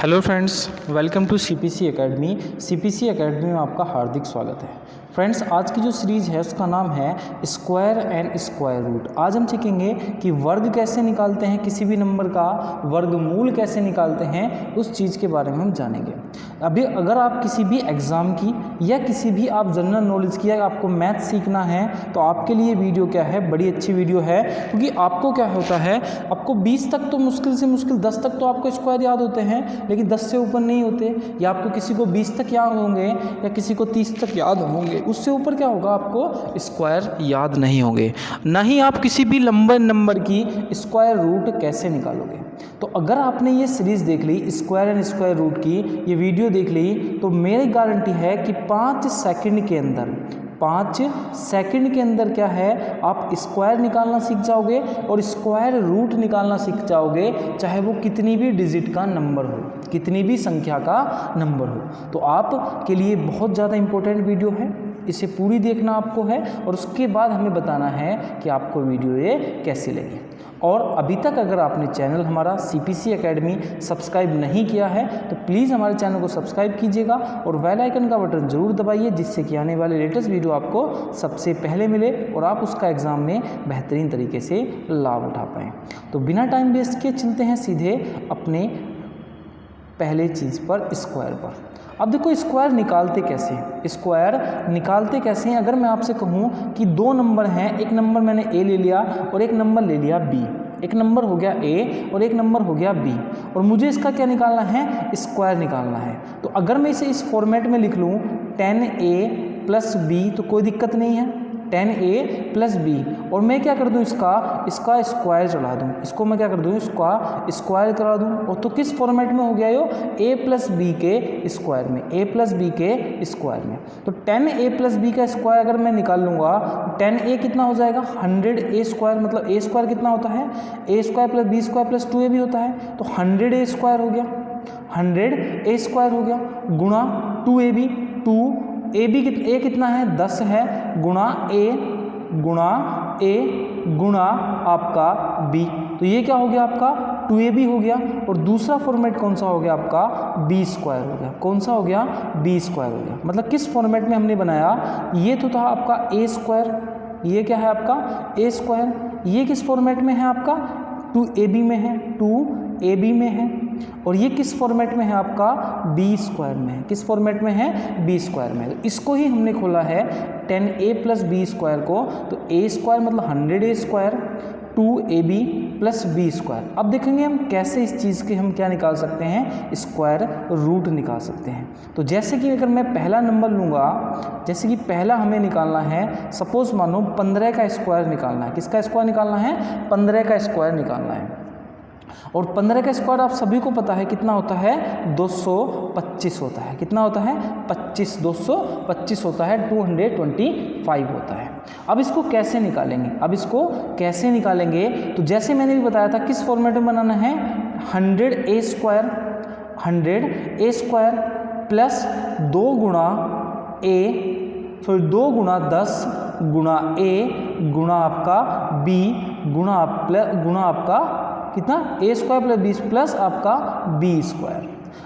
Hello friends, welcome to CPC academy. सीपीसी एकेडमी में आपका हार्दिक स्वागत है। फ्रेंड्स, आज की जो सीरीज़ है उसका नाम है स्क्वायर एंड स्क्वायर रूट। आज हम सीखेंगे कि वर्ग कैसे निकालते हैं, किसी भी नंबर का वर्गमूल कैसे निकालते हैं, उस चीज़ के बारे में हम जानेंगे। अभी अगर आप किसी भी एग्ज़ाम की या किसी भी आप जनरल नॉलेज की या आपको मैथ सीखना है तो आपके लिए वीडियो क्या है, बड़ी अच्छी वीडियो है। क्योंकि आपको क्या होता है, आपको 20 तक तो मुश्किल से मुश्किल 10 तक तो आपको स्क्वायर याद होते हैं, लेकिन 10 से ऊपर नहीं होते। या आपको किसी को 20 तक याद होंगे या किसी को 30 तक याद होंगे, उससे ऊपर क्या होगा, आपको स्क्वायर याद नहीं होंगे। ना ही आप किसी भी लंबे नंबर की स्क्वायर रूट कैसे निकालोगे। तो अगर आपने ये सीरीज़ देख ली, स्क्वायर एंड स्क्वायर रूट की ये वीडियो देख ली, तो मेरी गारंटी है कि 5 सेकंड के अंदर क्या है, आप स्क्वायर निकालना सीख जाओगे और स्क्वायर रूट निकालना सीख जाओगे, चाहे वो कितनी भी डिजिट का नंबर हो, कितनी भी संख्या का नंबर हो। तो आपके लिए बहुत ज़्यादा इम्पोर्टेंट वीडियो है, इसे पूरी देखना आपको है और उसके बाद हमें बताना है कि आपको वीडियो ये कैसी लगी। और अभी तक अगर आपने चैनल हमारा सीपीसी एकेडमी सब्सक्राइब नहीं किया है तो प्लीज़ हमारे चैनल को सब्सक्राइब कीजिएगा और बेल आइकन का बटन ज़रूर दबाइए, जिससे कि आने वाले लेटेस्ट वीडियो आपको सबसे पहले मिले और आप उसका एग्ज़ाम में बेहतरीन तरीके से लाभ उठा पाएँ। तो बिना टाइम वेस्ट किए चलते हैं सीधे अपने पहले चीज़ पर, स्क्वायर पर। अब देखो, स्क्वायर निकालते कैसे हैं। अगर मैं आपसे कहूँ कि दो नंबर हैं, एक नंबर मैंने ए ले लिया और एक नंबर ले लिया बी, एक नंबर हो गया ए और एक नंबर हो गया बी, और मुझे इसका क्या निकालना है, स्क्वायर निकालना है। तो अगर मैं इसे इस फॉर्मेट में लिख लूँ 10a + b, तो कोई दिक्कत नहीं है, 10a + b, और मैं क्या कर दूं, इसका स्क्वायर चढ़ा दूं, इसको मैं क्या कर दूं, इसका स्क्वायर करा दूं। और तो किस फॉर्मेट में हो गया यो, a + b के स्क्वायर में, a + b के स्क्वायर में। तो 10a + b का स्क्वायर अगर मैं निकाल लूँगा, 10a कितना हो जाएगा, 100a², मतलब a² कितना होता है, a² + b² + 2ab होता है, तो 100a² हो गया, 100a² हो गया, गुणा 2ab, 2ab a कितना है, 10 है, गुणा a गुणा आपका b, तो ये क्या हो गया आपका 2ab हो गया। और दूसरा फॉर्मेट कौन सा हो गया आपका, b² हो गया। कौन सा हो गया, b² हो गया। मतलब किस फॉर्मेट में हमने बनाया, ये तो था आपका a², ये क्या है आपका a², ये किस फॉर्मेट में है आपका 2ab में है, 2ab में है, और ये किस फॉर्मेट में है आपका b² में है। किस फॉर्मेट में है, b² में। तो इसको ही हमने खोला है 10a + b² को, तो a² मतलब 100a², 2ab + b²। अब देखेंगे हम कैसे इस चीज़ के हम क्या निकाल सकते हैं, स्क्वायर रूट निकाल सकते हैं। तो जैसे कि अगर मैं पहला नंबर लूँगा, जैसे कि पहला हमें निकालना है, सपोज मानो 15 का स्क्वायर निकालना है। किसका स्क्वायर निकालना है, 15 का स्क्वायर निकालना है। और 15 का स्क्वायर आप सभी को पता है कितना होता है, 225 होता है। कितना होता है, 225 होता है, 225 होता है। अब इसको कैसे निकालेंगे, तो जैसे मैंने भी बताया था किस फॉर्मेट में बनाना है, 100a² प्लस 2 गुणा 10 गुणा a गुणा आपका b गुणा आपका कितना, a² + b प्लस आपका b²।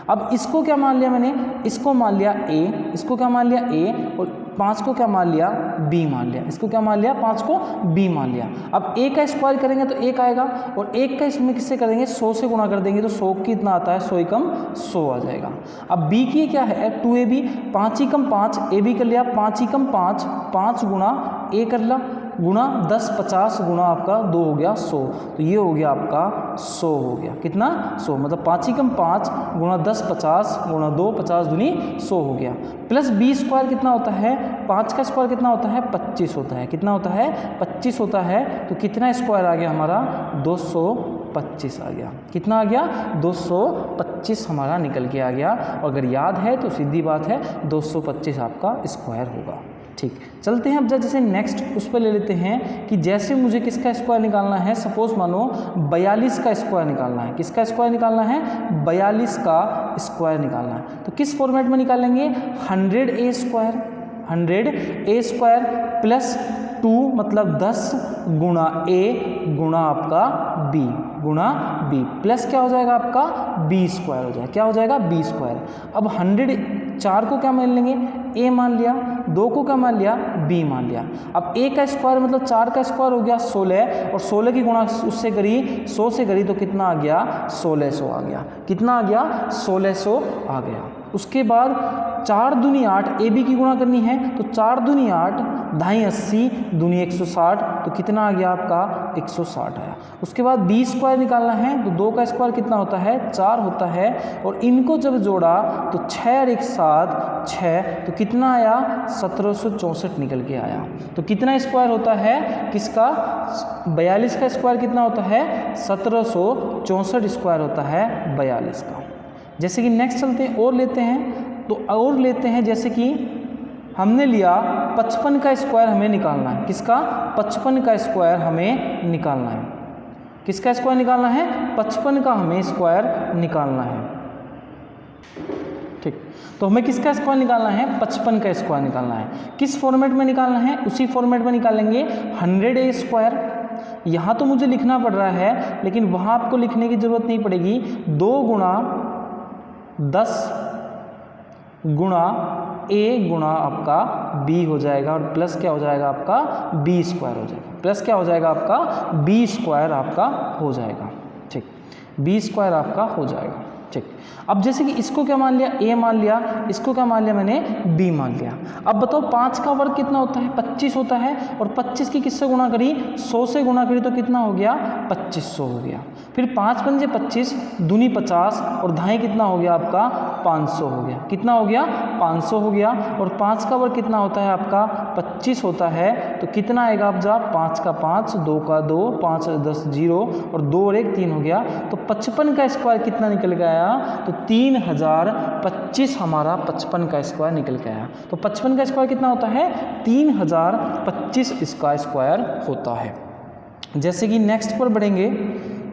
अब इसको क्या मान लिया मैंने, इसको मान लिया a, इसको क्या मान लिया a, और 5 को क्या मान लिया, b मान लिया। इसको क्या मान लिया, 5 को b मान लिया। अब a का स्क्वायर करेंगे तो 1 आएगा, और 1 का इसमें किससे करेंगे, 100 से गुणा कर देंगे, तो 100 कितना आता है, 100 × 100 आ जाएगा। अब b की क्या है, 2ab, 5 × 5, ab कर लिया, 5 × 5, 5 गुणा a कर ला, गुणा 10 50 गुणा आपका 2 हो गया 100, तो ये हो गया आपका 100 हो गया। कितना, 100, मतलब 5 × 5 गुणा 10 50 गुणा 2 50 दूनी 100 हो गया। प्लस b² कितना होता है, 5 का स्क्वायर कितना होता है, 25 होता है। कितना होता है, 25 होता है। तो कितना स्क्वायर आ गया हमारा, 225 आ गया। कितना आ गया, 225 हमारा निकल के आ गया। अगर याद है तो सीधी बात है, 225 आपका स्क्वायर होगा। ठीक, चलते हैं अब जैसे नेक्स्ट उस पर ले लेते हैं कि जैसे मुझे किसका स्क्वायर निकालना है, सपोज मानो 42 का स्क्वायर निकालना है। किसका स्क्वायर निकालना है, 42 का स्क्वायर निकालना है। तो किस फॉर्मेट में निकालेंगे, 100a² प्लस 2 मतलब 10 गुणा a गुणा आपका b गुणा b प्लस क्या हो जाएगा आपका b स्क्वायर हो जाएगा, क्या हो जाएगा b स्क्वायर। अब 100 4 को क्या मान लेंगे a मान लिया, 2 को क्या मान लिया b मान लिया। अब a का स्क्वायर मतलब 4 का स्क्वायर हो गया 16 और 16 की गुणा उससे करी 100 से करी तो कितना आ गया 1600 आ गया, कितना आ गया 1600 आ गया। उसके बाद 4 दूनी 8 ए बी की गुणा करनी है तो 4 दूनी 8 ढाई 80 दूनी 160 तो कितना आ गया आपका 160 आया। उसके बाद बी स्क्वायर निकालना है तो 2 का स्क्वायर कितना होता है 4 होता है और इनको जब जोड़ा तो 6 और 1 7 6 तो कितना आया 1764 निकल के आया। तो कितना स्क्वायर होता है किसका 42 का स्क्वायर कितना होता है 1764 स्क्वायर होता है 42 का। जैसे कि नेक्स्ट चलते हैं और लेते हैं तो और लेते हैं जैसे कि हमने लिया 55 का स्क्वायर हमें निकालना है, किसका 55 का स्क्वायर हमें निकालना है, किसका स्क्वायर निकालना है 55 का हमें स्क्वायर निकालना है। ठीक, तो हमें किसका स्क्वायर निकालना है 55 का स्क्वायर निकालना है। किस फॉर्मेट में निकालना है उसी फॉर्मेट में निकालेंगे 100a स्क्वायर। यहाँ तो मुझे लिखना पड़ रहा है लेकिन वहाँ आपको लिखने की ज़रूरत नहीं पड़ेगी, 2 गुणा 10 गुणा a गुणा आपका b हो जाएगा और प्लस क्या हो जाएगा आपका b स्क्वायर हो जाएगा, प्लस क्या हो जाएगा आपका b स्क्वायर आपका हो जाएगा। ठीक, b स्क्वायर आपका हो जाएगा। ठीक, अब जैसे कि इसको क्या मान लिया a मान लिया, इसको क्या मान लिया मैंने b मान लिया। अब बताओ 5 का वर्ग कितना होता है 25 होता है और 25 की किससे गुणा करी 100 से गुणा करी तो कितना हो गया 2500 हो गया। फिर 5 पंजे 25 दूनी 50 और ढाई कितना हो गया आपका 500 हो गया, कितना हो गया 500 हो गया। और 5 का वर्ग कितना होता है आपका 25 होता है तो कितना आएगा आप जा 5 का 5 2 का 2 5 10 0 और 2 और 1 3 हो गया। तो 55 का स्क्वायर कितना निकल गया तो 3025 हमारा 55 का स्क्वायर निकल के आया। तो 55 का स्क्वायर कितना होता है 3025 इसका स्क्वायर होता है। जैसे कि नेक्स्ट पर बढ़ेंगे,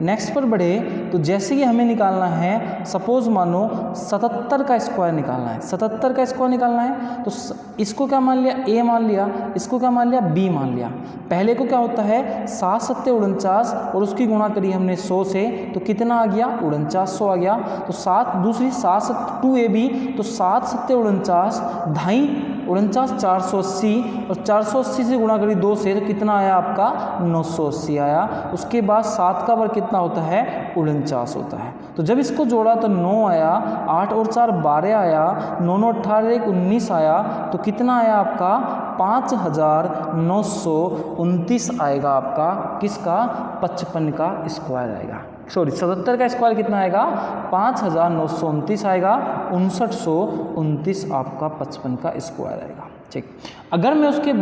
नेक्स्ट पर बढ़े तो जैसे कि हमें निकालना है सपोज मानो 77 का स्क्वायर निकालना है, 77 का स्क्वायर निकालना है तो इसको क्या मान लिया a मान लिया, इसको क्या मान लिया b मान लिया। पहले को क्या होता है 7 7 49 और उसकी गुणा करी हमने 100 से तो कितना आ गया 4900 आ गया। तो 7 दूसरी 7 7 2ab तो 7 7 49 ढाई 49 480 और 480 से गुणा करी 2 से तो कितना आया आपका 980 आया। उसके बाद 7 का वर्ग कितना होता है 49 होता है। तो जब इसको जोड़ा तो 9 आया, 8 और 4 12 आया, 9 9 18 1 19 आया तो कितना आया आपका 5929 आएगा आपका किसका 55 का स्क्वायर आएगा। सॉरी 77 का स्क्वायर कितना आएगा 5929 आएगा, 5929 आपका 55 का स्क्वायर आएगा। ठीक, अगर मैं उसके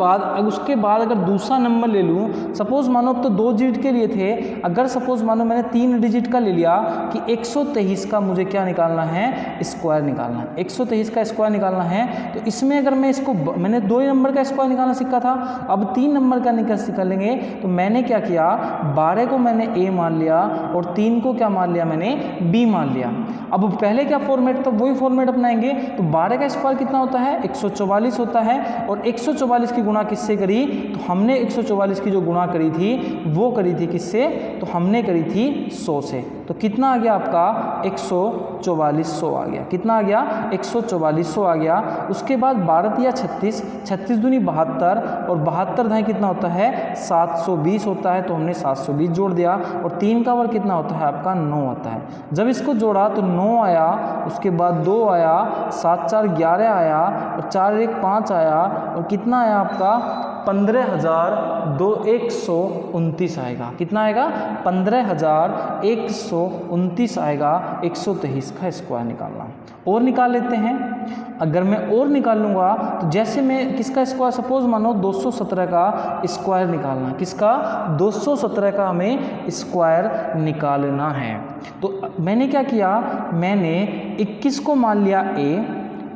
बाद अगर दूसरा नंबर ले लूँ, सपोज मानो अब तो 2 डिजिट के लिए थे, अगर सपोज मानो मैंने 3 डिजिट का ले लिया कि 123 का मुझे क्या निकालना है स्क्वायर निकालना है, 123 का स्क्वायर निकालना है। तो इसमें अगर मैं इसको मैंने 2 ही नंबर का स्क्वायर निकालना सीखा था, अब 3 नंबर का निकालेंगे। तो मैंने क्या किया 12 को मैंने a मान लिया और 3 को क्या मान लिया मैंने b मान लिया। अब पहले क्या फॉर्मेट था वही फॉर्मेट अपनाएंगे। तो 12 का स्क्वायर कितना होता है 144 होता है और 144 की गुणा किससे करी तो हमने 144 की जो गुणा करी थी वो करी थी किससे तो हमने करी थी 100 से। तो कितना आ गया आपका 14400 आ गया, कितना आ गया 14400 आ गया। उसके बाद 12 या 36 36 दूनी 72 और 72 ढाई कितना होता है 720 होता है। तो हमने 720 जोड़ दिया और 3 का वर्ग कितना होता है आपका 9 आता है। जब इसको जोड़ा तो 9 आया, उसके बाद 2 आया, 7 4 11 आया और 4 1 5 आया और कितना आया आपका 15,129 आएगा। कितना आएगा 15,129 आएगा 123 का स्क्वायर निकालना। और निकाल लेते हैं, अगर मैं और निकालूंगा तो जैसे मैं किसका स्क्वायर सपोज मानो 217 का स्क्वायर निकालना, किसका 217 का हमें स्क्वायर निकालना है। तो मैंने क्या किया मैंने 21 को मान लिया a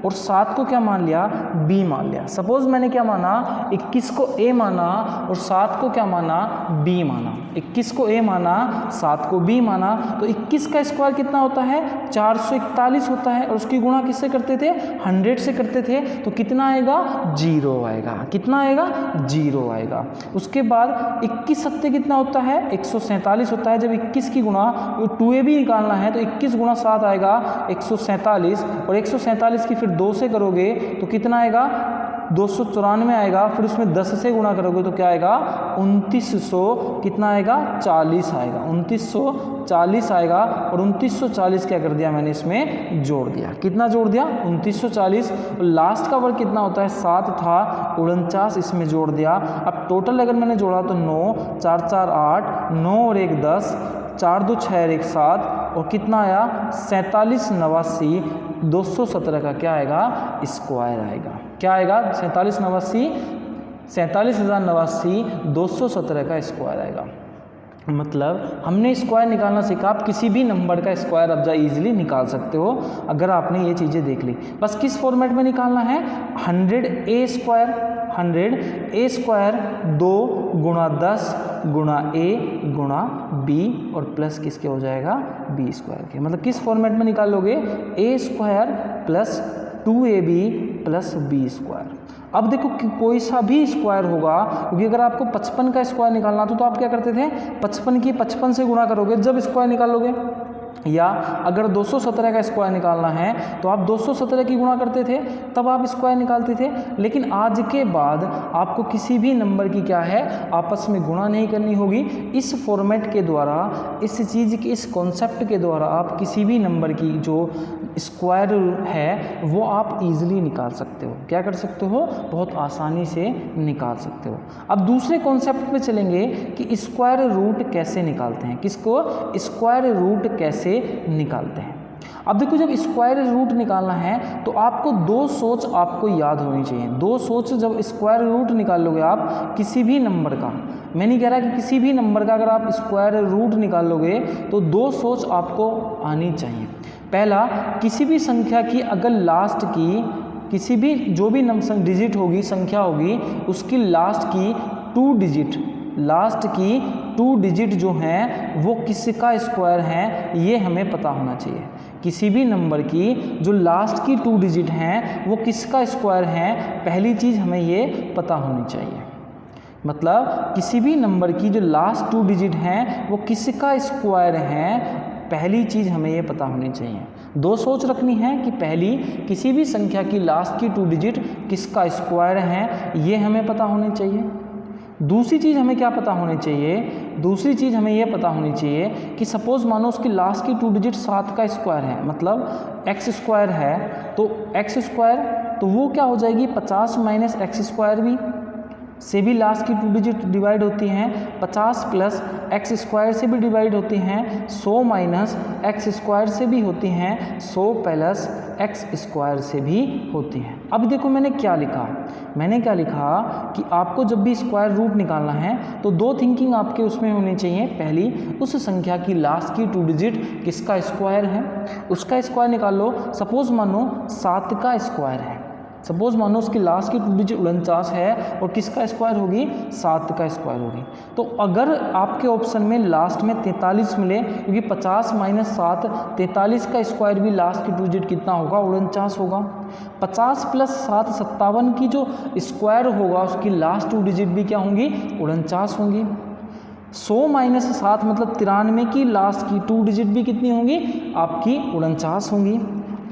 और 7 को क्या मान लिया, b मान लिया। सपोज मैंने क्या माना, 21 को a माना और 7 को क्या माना, b माना। 21 को a माना, 7 को b माना, तो 21 का स्क्वायर कितना होता है, 441 होता है, और उसकी गुणा किससे करते थे, 100 से करते थे, तो कितना आएगा, 0 आएगा। कितना आएगा, 0 आएगा। उसके बाद 21 सत्ते कितना होता है, 147 होता है। जब 21 की गुणा 2a भी निकालना है तो 21 गुणा 7 आएगा 147, और 147 की फिर 2 से करोगे तो कितना आएगा, 294 आएगा। फिर उसमें 10 से गुणा करोगे तो क्या आएगा, 2900 कितना आएगा, 40 आएगा। 2940 आएगा, और 2940 क्या कर दिया मैंने, इसमें जोड़ दिया। कितना जोड़ दिया, 2940। और लास्ट का वर्ग कितना होता है, 7 था, 49 इसमें जोड़ दिया। अब टोटल अगर मैंने जोड़ा तो 9, 4 4 8, 9 और 1 10, 4 2 6 और 1 7, और कितना आया, 47 89 217 का क्या आएगा, स्क्वायर आएगा। क्या आएगा, 47 89 47,089 217 का स्क्वायर आएगा। मतलब हमने स्क्वायर निकालना सीखा। आप किसी भी नंबर का स्क्वायर अब इजीली निकाल सकते हो अगर आपने ये चीज़ें देख ली। बस किस फॉर्मेट में निकालना है, 100a स्क्वायर, 100a स्क्वायर 2 गुणा 10 गुणा a गुणा b और प्लस किसके हो जाएगा, b स्क्वायर के। मतलब किस फॉर्मेट में निकालोगे, a square plus 2ab plus b square. अब देखो कि कोई सा भी स्क्वायर होगा, क्योंकि अगर आपको 55 का स्क्वायर निकालना तो आप क्या करते थे, 55 की 55 से गुणा करोगे जब स्क्वायर निकालोगे, या अगर 217 का स्क्वायर निकालना है तो आप 217 की गुणा करते थे तब आप स्क्वायर निकालते थे। लेकिन आज के बाद आपको किसी भी नंबर की क्या है, आपस में गुणा नहीं करनी होगी। इस फॉर्मेट के द्वारा, इस चीज़ के, इस कॉन्सेप्ट के द्वारा आप किसी भी नंबर की जो स्क्वायर है वो आप इजीली निकाल सकते हो। क्या कर सकते हो, बहुत आसानी से निकाल सकते हो। अब दूसरे कॉन्सेप्ट पे चलेंगे कि स्क्वायर रूट कैसे निकालते हैं। किसको, स्क्वायर रूट कैसे निकालते हैं। अब देखो, जब स्क्वायर रूट निकालना है तो आपको 2 सोच आपको याद होनी चाहिए। 2 सोच, जब स्क्वायर रूट निकालोगे आप किसी भी नंबर का, मैं नहीं कह रहा कि किसी भी नंबर का, अगर आप स्क्वायर रूट निकालोगे तो 2 सोच आपको आनी चाहिए। पहला, किसी भी संख्या की अगर लास्ट की किसी भी जो भी डिजिट होगी, संख्या होगी, उसकी लास्ट की 2 डिजिट, लास्ट की 2 डिजिट जो हैं वो किसका स्क्वायर है, ये हमें पता होना चाहिए। किसी भी नंबर की जो लास्ट की 2 डिजिट हैं वो किसका स्क्वायर है, पहली चीज़ हमें ये पता होनी चाहिए। मतलब किसी भी नंबर की जो लास्ट 2 डिजिट हैं वो किसका स्क्वायर है, पहली चीज़ हमें ये पता होनी चाहिए। 2 सोच रखनी है कि पहली, किसी भी संख्या की लास्ट की 2 डिजिट किसका स्क्वायर है, ये हमें पता होनी चाहिए। दूसरी चीज़ हमें क्या पता होनी चाहिए, दूसरी चीज़ हमें यह पता होनी चाहिए कि सपोज़ मानो उसकी लास्ट की 2 डिजिट 7 का स्क्वायर है, मतलब एक्स स्क्वायर है, तो एक्स स्क्वायर तो वो क्या हो जाएगी, 50 माइनस एक्स स्क्वायर भी से भी लास्ट की 2 डिजिट डिवाइड होती हैं, 50 प्लस एक्स स्क्वायर से भी डिवाइड होती हैं, 100 माइनस एक्स स्क्वायर से भी होती हैं, 100 प्लस एक्स स्क्वायर से भी होती हैं। अब देखो मैंने क्या लिखा, मैंने क्या लिखा कि आपको जब भी स्क्वायर रूट निकालना है तो 2 थिंकिंग आपके उसमें होनी चाहिए। पहली, उस संख्या की लास्ट की 2 डिजिट किसका स्क्वायर है, उसका स्क्वायर निकाल लो। सपोज़ मानो 7 का स्क्वायर है, सपोज मानो उसकी लास्ट की 2 डिजिट 49 है और किसका स्क्वायर होगी, 7 का स्क्वायर होगी। तो अगर आपके ऑप्शन में लास्ट में 43 मिले, क्योंकि 50 माइनस 7 43 का स्क्वायर भी लास्ट की 2 डिजिट कितना होगा, 49 होगा। 50 प्लस 7 57 की जो स्क्वायर होगा उसकी लास्ट 2 डिजिट भी क्या होंगी, 49 होंगी। 100 माइनस 7 मतलब 93 की लास्ट की 2 डिजिट भी कितनी होंगी, आपकी 49 होंगी।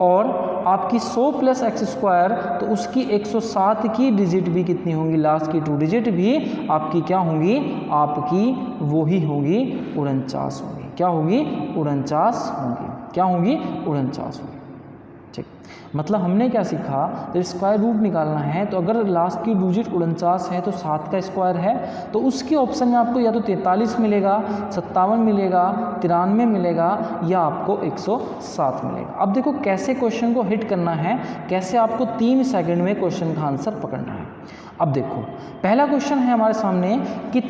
और आपकी 100 प्लस एक्स स्क्वायर तो उसकी 107 की डिजिट भी कितनी होंगी, लास्ट की 2 डिजिट भी आपकी क्या होंगी, आपकी वो ही होंगी 49 होंगी। क्या होगी, 49 होंगी। क्या होंगी, 49 होंगी। ठीक, मतलब हमने क्या सीखा, जब स्क्वायर रूट निकालना है तो अगर लास्ट की डिजिट 49 है तो 7 का स्क्वायर है, तो उसके ऑप्शन में आपको या तो 43 मिलेगा, 57 मिलेगा, 93 मिलेगा, या आपको 107 मिलेगा। अब देखो कैसे क्वेश्चन को हिट करना है, कैसे आपको 3 सेकंड में क्वेश्चन का आंसर पकड़ना है। अब देखो पहला क्वेश्चन है हमारे सामने कि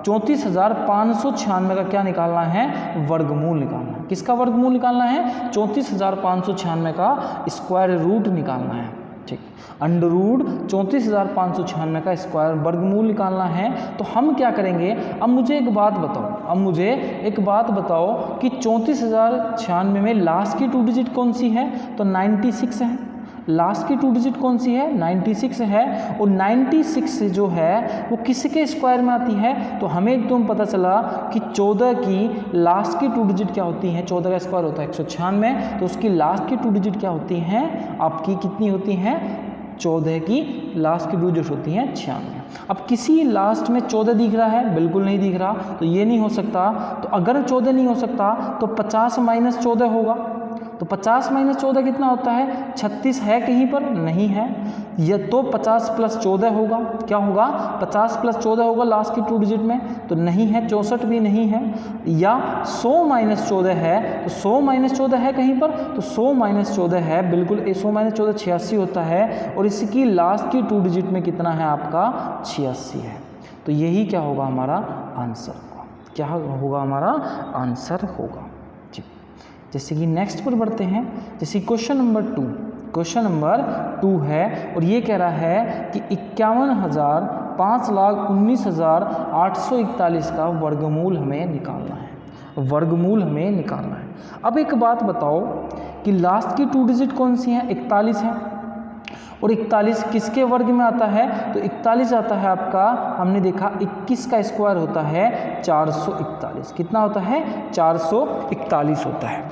34,596 का क्या निकालना है, वर्गमूल निकालना है। किसका वर्गमूल निकालना है, 34,596 का स्क्वायर रूट निकालना है। ठीक, अंडर रूट 34,596 का स्क्वायर वर्गमूल निकालना है। तो हम क्या करेंगे, अब मुझे एक बात बताओ कि 34,096 में लास्ट की 2 डिजिट कौन सी है, तो 96 है। लास्ट की 2 डिजिट कौन सी है, 96 है। और 96 जो है वो किसके स्क्वायर में आती है, तो हमें एकदम पता चला कि 14 की लास्ट की 2 डिजिट क्या होती हैं, 14 का स्क्वायर होता है 196, तो उसकी लास्ट की 2 डिजिट क्या होती हैं आपकी, कितनी होती हैं, 14 की लास्ट की 2 डिजिट होती हैं 96। अब किसी लास्ट में 14 दिख रहा है, बिल्कुल नहीं दिख रहा, तो ये नहीं हो सकता। तो अगर 14 नहीं हो सकता तो 50 - 14 होगा। तो 50 - 14 कितना होता है, 36 है कहीं पर, नहीं है। या तो 50 + 14 होगा, क्या होगा, 50 + 14 होगा लास्ट की 2 डिजिट में, तो नहीं है, 64 भी नहीं है। या 100 - 14 है, तो 100 - 14 है कहीं पर, तो 100 - 14 है, बिल्कुल 100 - 14 86 होता है। और इसकी लास्ट की 2 डिजिट में कितना है आपका, 86 है। तो यही क्या होगा हमारा आंसर, क्या होगा हमारा आंसर होगा। जैसे कि नेक्स्ट पर बढ़ते हैं, जैसे क्वेश्चन नंबर 2 है और ये कह रहा है कि 51,05,19,841 का वर्गमूल हमें निकालना है। अब एक बात बताओ कि लास्ट की 2 डिजिट कौन सी हैं, 41 है। और 41 किसके वर्ग में आता है, तो 41 आता है आपका, हमने देखा 21 का स्क्वायर होता है 441। कितना होता है, 441 होता है।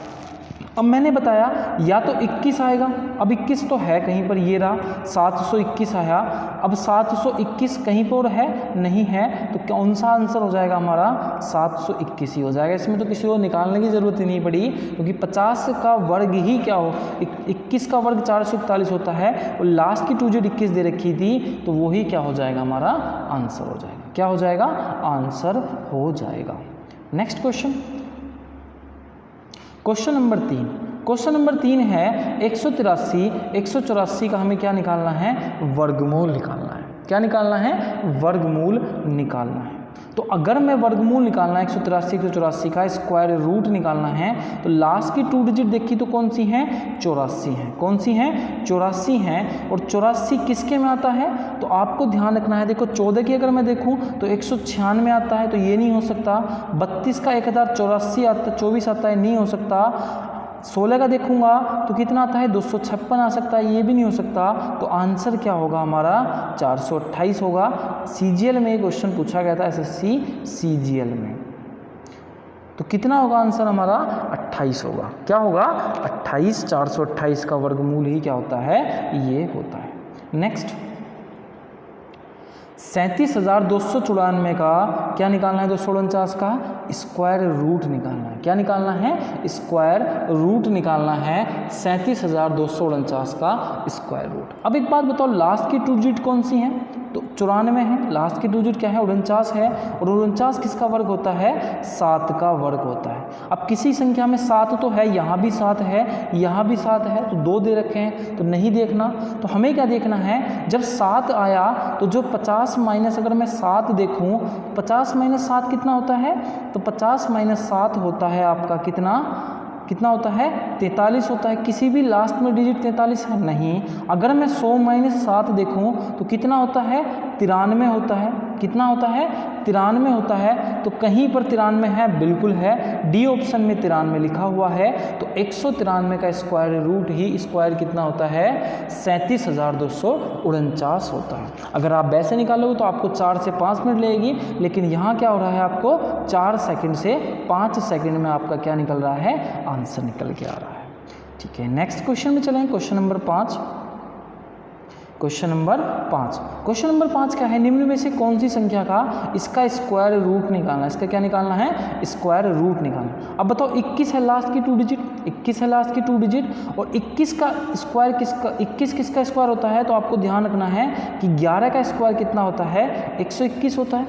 अब मैंने बताया या तो 21 आएगा, अब 21 तो है कहीं पर, ये रहा 721 आया। अब 721 कहीं पर है, नहीं है, तो कौन सा आंसर हो जाएगा हमारा, 721 ही हो जाएगा। इसमें तो किसी को निकालने की ज़रूरत ही नहीं पड़ी, क्योंकि 50 का वर्ग ही क्या हो, 21 का वर्ग 441 होता है, और लास्ट की 2 डिजिट 21 दे रखी थी, तो वही क्या हो जाएगा, हमारा आंसर हो जाएगा। क्या हो जाएगा, आंसर हो जाएगा। नेक्स्ट क्वेश्चन नंबर 3 है 184 का हमें क्या निकालना है, वर्गमूल निकालना है। क्या निकालना है, वर्गमूल निकालना है। तो अगर मैं वर्गमूल निकालना है 184 का स्क्वायर रूट निकालना है, तो लास्ट की 2 डिजिट देखी तो कौन सी हैं, 84 हैं। कौन सी हैं, 84 हैं। और 84 किसके में आता है, तो आपको ध्यान रखना है, देखो 14 की अगर मैं देखूं तो 196 आता है, तो ये नहीं हो सकता। 32 का 1084 आता, 24 आता है, नहीं हो सकता। 16 का देखूंगा तो कितना आता है, 256 आ सकता है, ये भी नहीं हो सकता। तो आंसर क्या होगा हमारा, 428 होगा। CGL में क्वेश्चन पूछा गया था, SSC CGL में। तो कितना होगा आंसर हमारा, 28 होगा। क्या होगा, 28, 428 का वर्गमूल ही क्या होता है, ये होता है। नेक्स्ट 37,294 का क्या निकालना है, 249 का स्क्वायर रूट निकालना है। क्या निकालना है, स्क्वायर रूट निकालना है 37,249 का स्क्वायर रूट। अब एक बात बताओ, लास्ट की 2 डिजिट कौन सी हैं, तो 94 है। लास्ट की 2 डिजिट क्या है, 49 है। और 49 किसका वर्ग होता है, 7 का वर्ग होता है। अब किसी संख्या में 7 तो है, यहाँ भी 7 है, यहाँ भी 7 है, तो 2 दे रखे हैं, तो नहीं देखना। तो हमें क्या देखना है, जब 7 आया तो जो 50 माइनस, अगर मैं 7 देखूं, 50 - 7 कितना होता है, तो 50 - 7 होता है आपका कितना होता है, 43 होता है। किसी भी लास्ट में डिजिट 43 है, नहीं। अगर मैं 100 - 7 देखूं तो कितना होता है, 93 होता है। कितना होता है, 93 होता है। तो कहीं पर 93 है, बिल्कुल है, डी ऑप्शन में 93 लिखा हुआ है। तो 193 का स्क्वायर रूट ही स्क्वायर कितना होता है, 37,249 होता है। अगर आप वैसे निकालोगे तो आपको 4 से 5 मिनट लगेगी, लेकिन यहाँ क्या हो रहा है, आपको 4 सेकंड से 5 सेकंड में आपका क्या निकल रहा है, आंसर निकल के आ रहा है। ठीक है, नेक्स्ट क्वेश्चन में चलें। क्वेश्चन नंबर 5 क्या है, निम्न में से कौन सी संख्या का इसका स्क्वायर रूट निकालना है। इसका क्या निकालना है, स्क्वायर रूट निकालना। अब बताओ 21 है लास्ट की 2 डिजिट, 21 है लास्ट की 2 डिजिट, और 21 का स्क्वायर किसका स्क्वायर होता है, तो आपको ध्यान रखना है कि 11 का स्क्वायर कितना होता है, 121 होता है।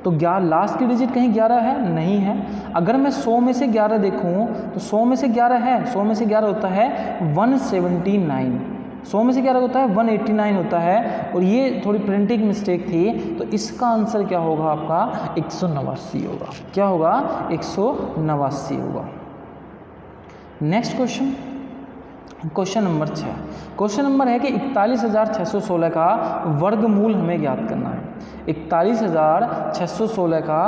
तो 11 लास्ट की डिजिट कहीं 11 है, नहीं है। अगर मैं 100 में से 11 देखूं तो 100 में से 11 है, 100 में से 11 होता है 179। 100 में से क्या होता है 189 होता है, और ये थोड़ी प्रिंटिंग मिस्टेक थी, तो इसका आंसर क्या होगा आपका 189 होगा। क्या होगा 189 होगा। Next question, question number 6। Question number है कि 41,616 का वर्गमूल हमें ज्ञात करना है। 41,616 का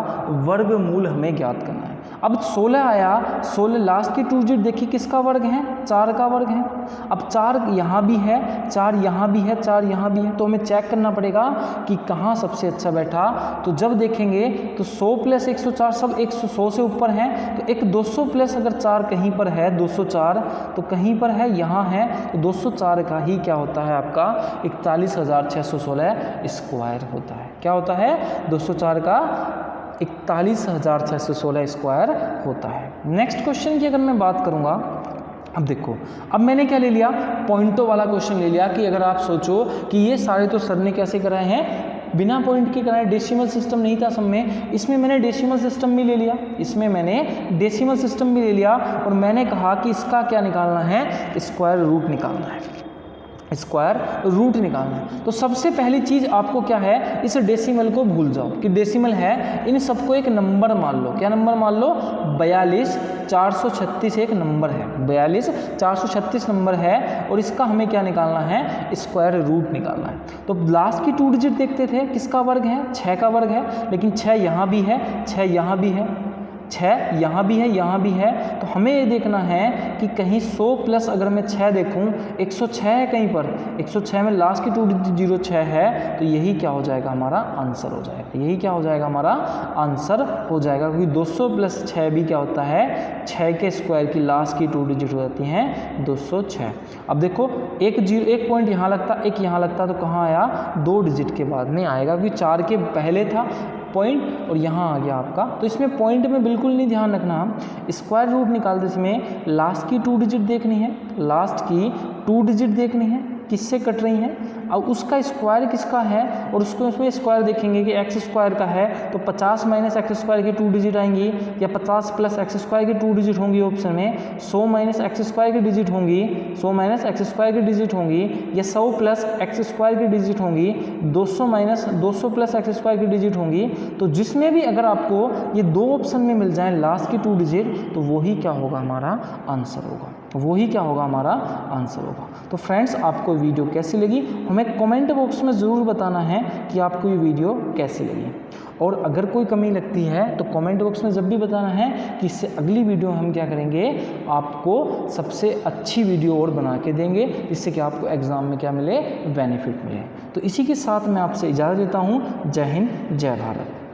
वर्गमूल हमें ज्ञात करना है। अब 16 आया, 16 लास्ट की 2 डिजिट देखिए किसका वर्ग है, 4 का वर्ग है। अब 4 यहाँ भी है, 4 यहाँ भी है, 4 यहाँ भी है, तो हमें चेक करना पड़ेगा कि कहाँ सबसे अच्छा बैठा। तो जब देखेंगे तो 100 + 104 सब 100 से ऊपर हैं, तो एक 200 प्लस अगर 4 कहीं पर है 204, तो कहीं पर है यहाँ है, तो 204 का ही क्या होता है आपका 41,616 स्क्वायर होता है। क्या होता है 204 का 41,616 स्क्वायर होता है। नेक्स्ट क्वेश्चन की अगर मैं बात करूँगा, अब देखो, अब मैंने क्या ले लिया, पॉइंटों वाला क्वेश्चन ले लिया कि अगर आप सोचो कि ये सारे तो सर ने कैसे कराए हैं, बिना पॉइंट के कराए, डेसिमल सिस्टम नहीं था सब में, इसमें मैंने डेसिमल सिस्टम भी ले लिया, इसमें मैंने डेसिमल सिस्टम भी ले लिया, और मैंने कहा कि इसका क्या निकालना है, स्क्वायर रूट निकालना है, स्क्वायर रूट निकालना है। तो सबसे पहली चीज़ आपको क्या है, इस डेसिमल को भूल जाओ कि डेसिमल है, इन सबको एक नंबर मान लो। क्या नंबर मान लो, 42,436 एक नंबर है, 42,436 नंबर है, और इसका हमें क्या निकालना है, स्क्वायर रूट निकालना है। तो लास्ट की 2 डिजिट देखते थे, किसका वर्ग है, 6 का वर्ग है, लेकिन 6 यहाँ भी है, 6 यहाँ भी है, 6 यहाँ भी है, यहाँ भी है, तो हमें ये देखना है कि कहीं 100 प्लस अगर मैं 6 देखूँ 106 है कहीं पर, 106 में लास्ट की 2 डिजिट 06 है, तो यही क्या हो जाएगा हमारा आंसर हो जाएगा, यही क्या हो जाएगा हमारा आंसर हो जाएगा, क्योंकि 200 + 6 भी क्या होता है 6 के स्क्वायर की लास्ट की 2 डिजिट हो जाती हैं 206। अब देखो एक पॉइंट यहाँ लगता, एक यहाँ लगता, तो कहाँ आया 2 डिजिट के बाद में आएगा, क्योंकि 4 के पहले था पॉइंट और यहाँ आ गया आपका। तो इसमें पॉइंट में बिल्कुल नहीं ध्यान रखना, स्क्वायर रूट निकालते इसमें लास्ट की 2 डिजिट देखनी है, लास्ट की 2 डिजिट देखनी है किससे कट रही हैं, अब उसका स्क्वायर किसका है, और उसको उसमें स्क्वायर देखेंगे कि एक्स स्क्वायर का है, तो 50 - एक्स स्क्वायर की 2 डिजिट आएंगी, या 50 + एक्स स्क्वायर की 2 डिजिट होंगी ऑप्शन में, 100 - एक्स स्क्वायर की डिजिट होंगी, 100 - एक्स स्क्वायर की डिजिट होंगी, या 100 + एक्स स्क्वायर की डिजिट होंगी, 200 + एक्स स्क्वायर की डिजिट होंगी। तो जिसमें भी अगर आपको ये 2 ऑप्शन में मिल जाए लास्ट की 2 डिजिट, तो वही क्या होगा हमारा आंसर होगा, वही क्या होगा हमारा आंसर होगा। तो फ्रेंड्स, आपको वीडियो कैसी लगी हमें कमेंट बॉक्स में ज़रूर बताना है कि आपको ये वीडियो कैसी लगी, और अगर कोई कमी लगती है तो कमेंट बॉक्स में जब भी बताना है कि इससे अगली वीडियो हम क्या करेंगे, आपको सबसे अच्छी वीडियो और बना के देंगे, जिससे कि आपको एग्ज़ाम में क्या मिले, बेनिफिट मिले। तो इसी के साथ मैं आपसे इजाज़त देता हूँ। जय हिंद, जय भारत।